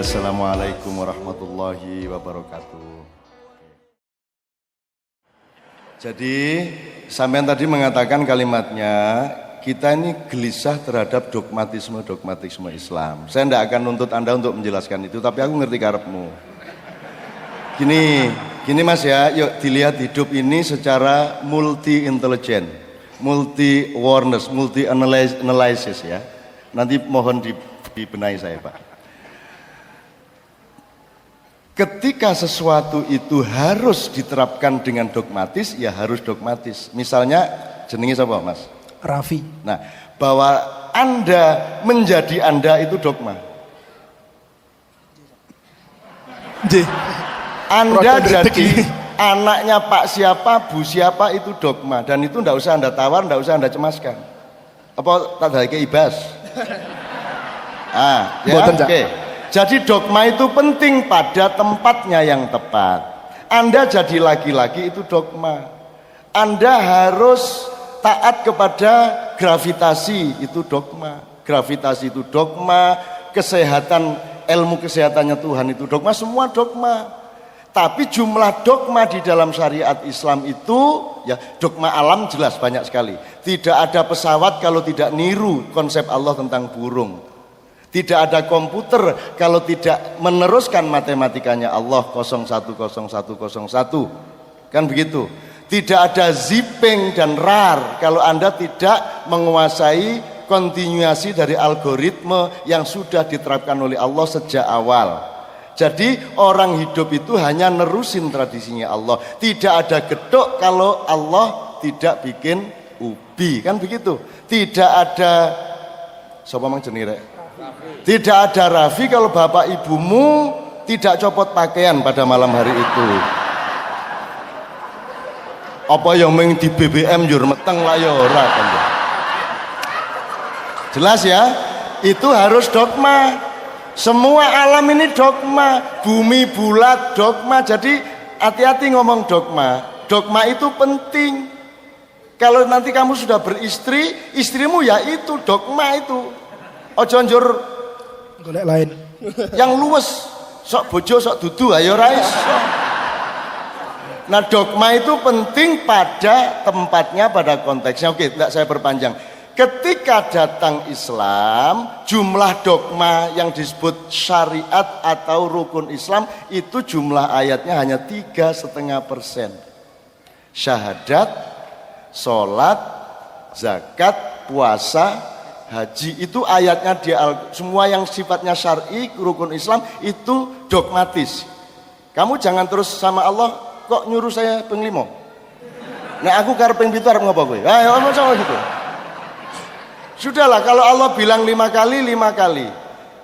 Assalamualaikum warahmatullahi wabarakatuh. Jadi sampean tadi mengatakan kalimatnya, kita ini gelisah terhadap dogmatisme Islam. Saya tidak akan nuntut Anda untuk menjelaskan itu, tapi aku ngerti karepmu. Gini Mas ya, yuk dilihat hidup ini secara multi intelijen, multi awareness, multi analysis ya. Nanti mohon dibenahi saya Pak. Ketika sesuatu itu harus diterapkan dengan dogmatis, ya harus dogmatis. Misalnya jenenge siapa Mas? Raffi. Nah, bahwa Anda menjadi Anda itu dogma. Anda jadi anaknya Pak siapa, Bu siapa itu dogma. Dan itu enggak usah Anda tawar, enggak usah Anda cemaskan. Apa tak ada ibas? Ya, oke. Jadi dogma itu penting pada tempatnya yang tepat. Anda jadi laki-laki itu dogma. Anda harus taat kepada gravitasi itu dogma. Gravitasi itu dogma. Kesehatan, ilmu kesehatannya Tuhan itu dogma. Semua dogma. Tapi jumlah dogma di dalam syariat Islam itu, ya dogma alam jelas banyak sekali. Tidak ada pesawat kalau tidak niru konsep Allah tentang burung. Tidak ada komputer kalau tidak meneruskan matematikanya Allah 010101. Kan begitu. Tidak ada zipping dan rar kalau Anda tidak menguasai kontinuasi dari algoritma yang sudah diterapkan oleh Allah sejak awal. Jadi orang hidup itu hanya nerusin tradisinya Allah. Tidak ada gedok kalau Allah tidak bikin ubi. Kan begitu. Tidak ada sapa mang jenenge? Tidak ada Raffi kalau bapak ibumu tidak copot pakaian pada malam hari itu. Apa yang main di BBM jur meteng lah ya ora kan. Jelas ya? Itu harus dogma. Semua alam ini dogma, bumi bulat dogma. Jadi hati-hati ngomong dogma. Dogma itu penting. Kalau nanti kamu sudah beristri, istrimu ya itu dogma itu. Ojo njur golek lain. Yang luwes, sok bojo sok dudu ayo ra iso. Nah, dogma itu penting pada tempatnya, pada konteksnya. Oke, tidak saya perpanjang. Ketika datang Islam, jumlah dogma yang disebut syariat atau rukun Islam itu jumlah ayatnya hanya 3,5%. Syahadat, sholat, zakat, puasa, haji itu ayatnya semua yang sifatnya syar'i rukun Islam itu dogmatis. Kamu jangan terus sama Allah kok nyuruh saya penglimo. Nah aku karep ping 7 arep ngopo kowe? Ayo sama gitu. Sudahlah kalau Allah bilang 5 kali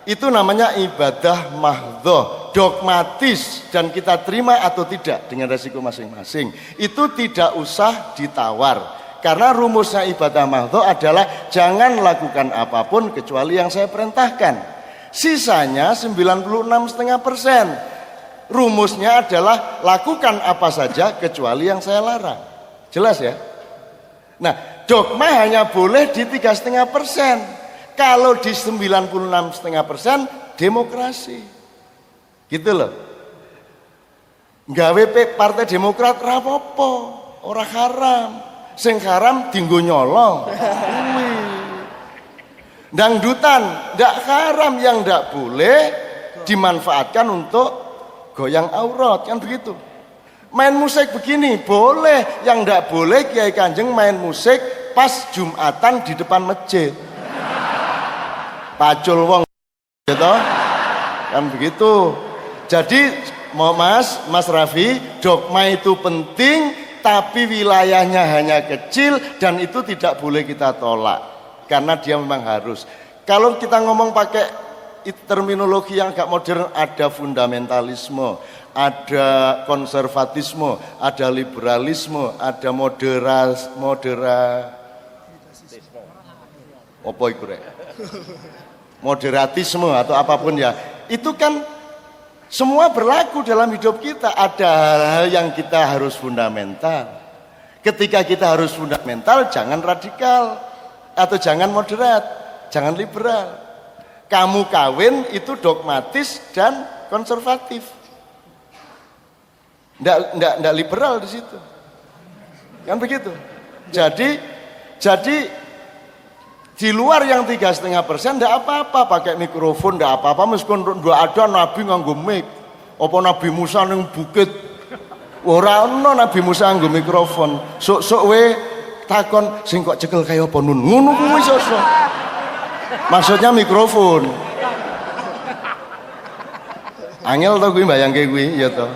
itu namanya ibadah mahdhah, dogmatis dan kita terima atau tidak dengan resiko masing-masing. Itu tidak usah ditawar. Karena rumusnya ibadah mahdhah adalah jangan lakukan apapun kecuali yang saya perintahkan. Sisanya 96,5%. Rumusnya adalah lakukan apa saja kecuali yang saya larang. Jelas ya? Nah, dogma hanya boleh di 3,5%. Kalau di 96,5% demokrasi. Gitu loh. Gawe Partai Demokrat rapopo, ora haram. Sing haram dinggo nyolong. Dangdutan ndak haram, yang ndak boleh dimanfaatkan untuk goyang aurat, kan begitu. Main musik begini boleh, yang enggak boleh Kiai Kanjeng main musik pas Jumatan di depan masjid. Pacul wong gitu. Kan begitu. Jadi Mas Raffi, dogma itu penting tapi wilayahnya hanya kecil dan itu tidak boleh kita tolak karena dia memang harus. Kalau kita ngomong pakai terminologi yang agak modern, ada fundamentalisme, ada konservatisme, ada liberalisme, ada moderatisme atau apapun ya. Itu kan semua berlaku dalam hidup kita. Ada hal-hal yang kita harus fundamental. Ketika kita harus fundamental, jangan radikal atau jangan moderat, jangan liberal. Kamu kawin itu dogmatis dan konservatif. Nggak liberal di situ. Kan begitu. Jadi di luar yang 3,5% nggak apa-apa, pakai mikrofon nggak apa-apa, meskipun nggak ada nabi nganggo mic. Apa Nabi Musa ning bukit? Ora ono Nabi Musa nganggo mikrofon. Sok-sok we takon sing kok cekel kaya apa nun. Ngono kuwi sok-sok. Maksudnya mikrofon. Angel to kuwi mbayangke kuwi ya to.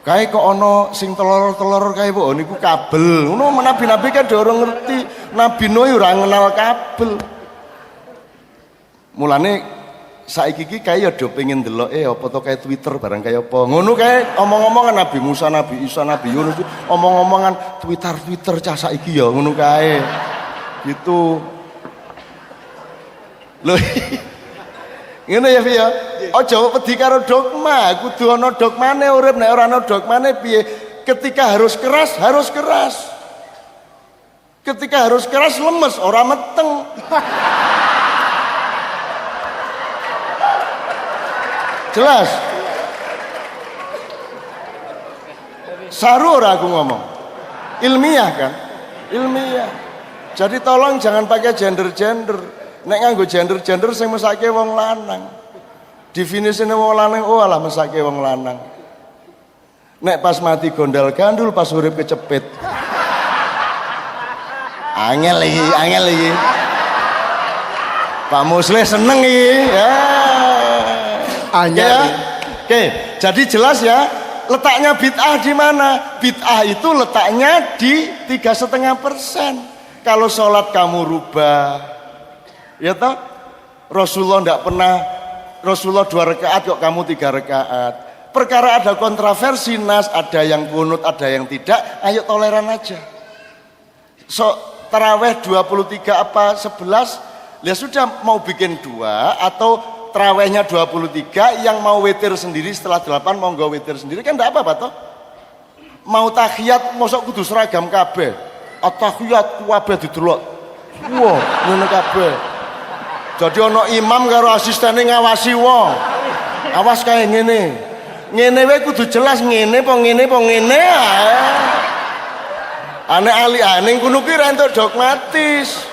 Kae kok ana sing telur-telur kae kok niku kabel. Ngono nabi-nabi kan ora ngerti. Nabi Nuh ora ngenal kabel. Mulane saiki iki kae ya do pengin ndelok apa to kae Twitter barang kaya apa. Ngono kae omong-omongan Nabi Musa, Nabi Isa, Nabi Yunus omong-omongan Twitter cah saiki ya ngono kae. Gitu. Lho. Ngene ya Fi ya. Aja wedi karo dogma, kudu ana dogmane urip, nek ora ana dogmane piye? Ketika harus keras, harus keras. Ketika harus keras lemes, ora meteng. Jelas? Saru ora aku ngomong. Ilmiah kan? Ilmiah. Jadi tolong jangan pakai gender-gender. Nek nganggo gender-gender sing mesake wong lanang. Definisine wong lanang oh alah mesake wong lanang. Nek pas mati gondal gandul, pas urip kecepit. Angel iki. Pak Musleh seneng iki. Ya. Angel. Ya. Oke, jadi jelas ya, letaknya bid'ah di mana? Bid'ah itu letaknya di 3,5%. Kalau sholat kamu rubah, ya toh Rasulullah tidak pernah, Rasulullah 2 rakaat kok kamu 3 rakaat. Perkara ada kontroversi nas, ada yang kunut, ada yang tidak, ayo toleran aja. So taraweh 23 apa 11, ya sudah mau bikin 2 atau tarawehnya 23 yang mau witir sendiri setelah 8 mau nggak witir sendiri kan tidak apa-apa toh. Mau tahiyat mosok kudu seragam kabeh. At-tahiyat kabeh didelok. Wah, ngono kabeh. Jadi ono imam karo asistene ngawasi wong. Awas kae ngene. Ngene wae kudu jelas ngene apa ngene apa ngene ae. Ane ali-ane ngono ki ra entuk dogmatis.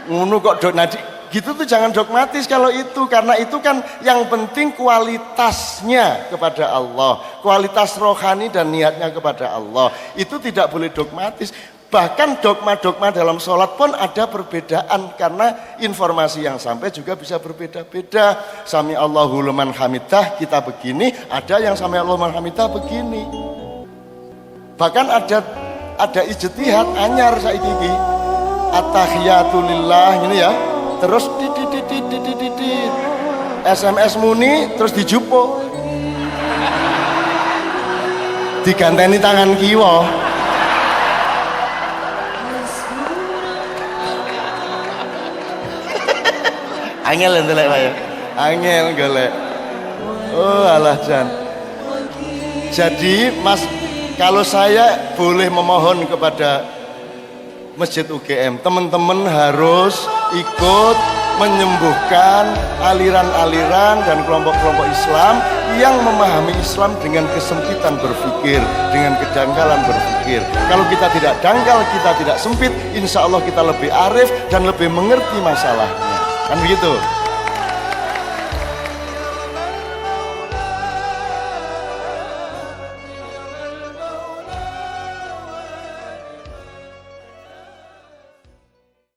Ngono kok gitu tuh jangan dogmatis kalau itu, karena itu kan yang penting kualitasnya kepada Allah, kualitas rohani dan niatnya kepada Allah. Itu tidak boleh dogmatis. Bahkan dogma-dogma dalam sholat pun ada perbedaan karena informasi yang sampai juga bisa berbeda-beda. Sami Allahu liman hamidah kita begini, ada yang sami Allahu liman hamidah begini. Bahkan ada ijtihad anyar saiki iki. At-tahiyatu lillah ini ya. Terus SMS muni terus dijupuk. Diganteni tangan kiwa. Angel ndelek wae. Angel golek. Oh alah Jan. Jadi Mas, kalau saya boleh memohon kepada Masjid UGM, teman-teman harus ikut menyembuhkan aliran-aliran dan kelompok-kelompok Islam yang memahami Islam dengan kesempitan berpikir, dengan kedangkalan berpikir. Kalau kita tidak dangkal, kita tidak sempit, insya Allah kita lebih arif dan lebih mengerti masalahnya. Kan begitu?